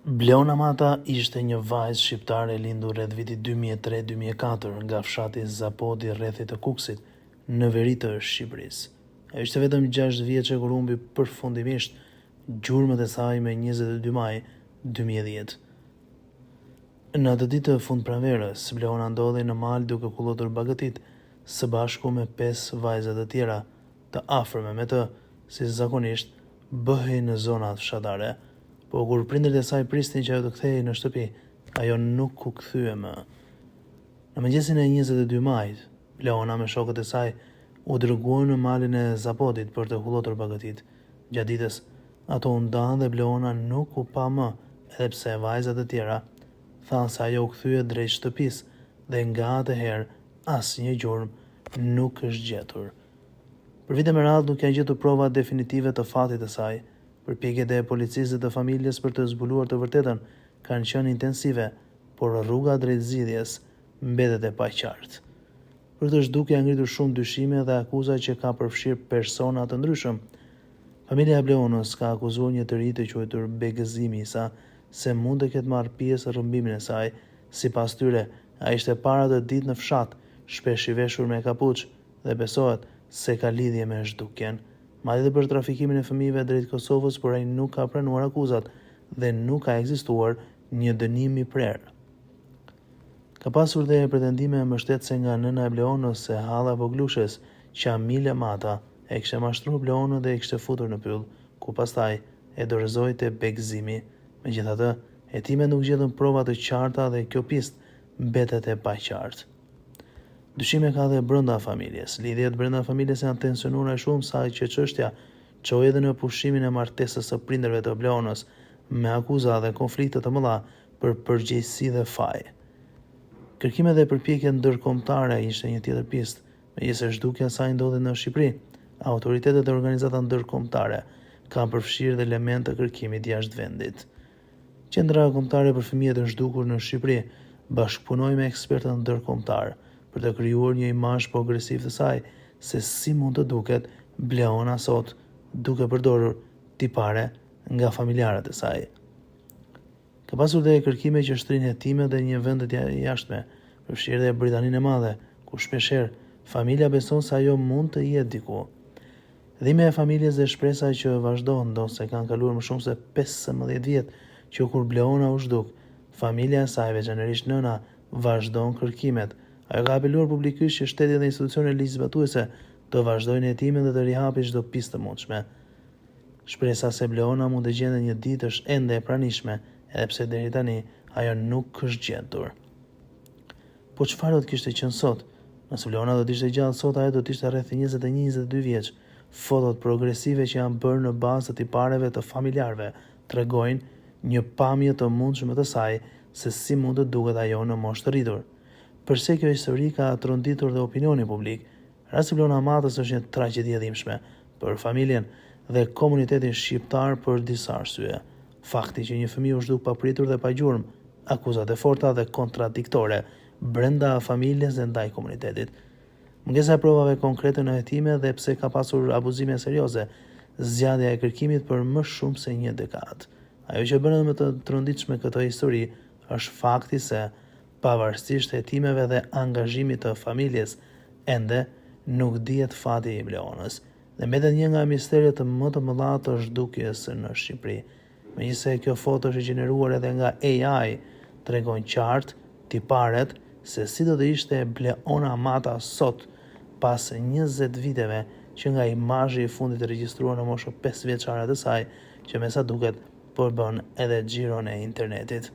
Bleona Mata ishte një vajzë shqiptare lindur rreth vitit 2003-2004 nga fshati Zapodi rrethit të Kukësit, në veri të Shqipërisë. Ajo ishte vetëm 6 vjeçe kur humbi përfundimisht gjurmët e saj me 22 maj 2010. Në atë ditë të fundpranverës, Bleona ndodhej në mal duke kullotur bagëtit së bashku me 5 vajza të tjera të afërme me të, si zakonisht bëhej në zonat fshatare. Po kur prindërit e saj prisnin që ajo të kthehej në shtëpi, ajo nuk u kthye më. Në mëngjesin e 22 majit, Bleona me shokët e saj u dërguan në malin e Zapodit për të kullotur bagëtit. Gjatë ditës, ato u ndanë dhe Bleona nuk u pa më, edhe pse vajzat e tjera thanë se ajo u kthye drejt shtëpisë dhe nga atëherë asnjë gjurmë nuk është gjetur. Për vite me radhë nuk janë gjetur prova definitive të fatit të saj. Përpjekjet e policisë dhe të familjes për të zbuluar të vërtetën kanë qenë intensive, por rruga drejt zgjidhjes mbetet e paqartë. Për këtë zhdukje janë ngritur shumë dyshime dhe akuza që ka përfshirë persona të ndryshëm. Familja e Bleonës ka akuzuar një të ri të quajtur Begëzimi Isa se mund të ketë marrë pjesë në rrëmbimin e saj. Sipas tyre, ai ishte para të ditë në fshat, shpesh i veshur me kapuç dhe besohet se ka lidhje me zhdukjen. Madje edhe për trafikimin e fëmijëve drejt Kosovës, por ai nuk ka pranuar akuzat dhe nuk ka ekzistuar një dënim i prerë. Ka pasur dhe pretendime mbështetëse nga nëna e Bleonës se Halla Voglushes, Qamile Mata, e kishte mashtruar Bleonën dhe e kishte futur në pyll, ku pastaj e dorëzoi te Begëzimi. Megjithatë, hetimet nuk gjetën prova të qarta dhe kjo pistë mbetet e paqartë. Dyshime ka dhe brenda familjes. Lidhjet brenda familjes janë tensionuara shumë sa që çështja çoi edhe në pushimin e martesës së prindërve të Bleonës, me akuza dhe konflikte të mëdha për përgjegjësi dhe faj. Kërkimet dhe përpjekjet ndërkombëtare ishte një tjetër pistë. Megjithëse zhdukja e saj ndodhet në Shqipëri, autoritetet e organizata ndërkombëtare kanë përfshirë dhe element të kërkimit jashtë vendit. Qendra kombëtare për fëmijët e zhdukur në Shqipëri bashkëpunoi me ekspertë ndërkombëtar për të krijuar një imazh progresiv të saj se si mund të duket Bleona sot duke përdorur tipare nga familjarët e saj. Ka pasur dhe kërkime që shtrin hetime dhe një vend të jashtme, përfshirë dhe Britaninë e Madhe, ku shpeshherë familja beson se ajo mund të jetë diku. Dhimbja e familjes dhe shpresa që vazhdon, ndonse kanë kaluar më shumë se 15 vjet që kur Bleona u zhduk, familja e saj, veçanërisht nëna, vazhdon kërkimet. Ajo ka apeluar publikisht që shteti dhe institucionet ligjzbatuese të vazhdojnë hetimin dhe të rihapin çdo pistë të mundshme. Shpresa se Bleona mund të gjendet një ditë është ende e pranishme, edhe pse deri tani ajo nuk është gjetur. Po çfarë do të kishte qenë sot? Nëse Bleona do të ishte gjallë sot, ajo do të ishte rreth 21-22 vjeç. Fotot progresive që janë bërë në bazë të tipareve të familjarëve tregojnë një pamje të mundshme të saj se si mund të duket ajo në moshë të rritur. Përse kjo histori ka tronditur dhe opinionin publik, rasti Bleona Matës është një tragjedi e dhimbshme për familjen dhe komunitetin shqiptar për disa arsye. Fakti që një fëmijë u zhduk papritur dhe pa gjurmë, akuzat e forta dhe kontradiktore brenda familjes dhe ndaj komunitetit. Mungesa e provave konkrete në hetime dhe pse ka pasur abuzime serioze, zgjatja e kërkimit për më shumë se një dekadë. Ajo që bën më të tronditshme këtë histori është fakti se pavarësisht hetimeve dhe angazhimit të familjes, ende nuk dihet fati i Bleonës dhe mbetet një nga misteret më të mëdha të zhdukjes në Shqipëri. Megjithëse kjo foto është gjeneruar edhe nga AI, tregon qartë tiparet se si do të ishte Bleona Mata sot, pas 20 viteve që nga imazhi i fundit regjistruar në moshën 5 vjeçare të saj, që me sa duket po bën edhe xhiron e internetit.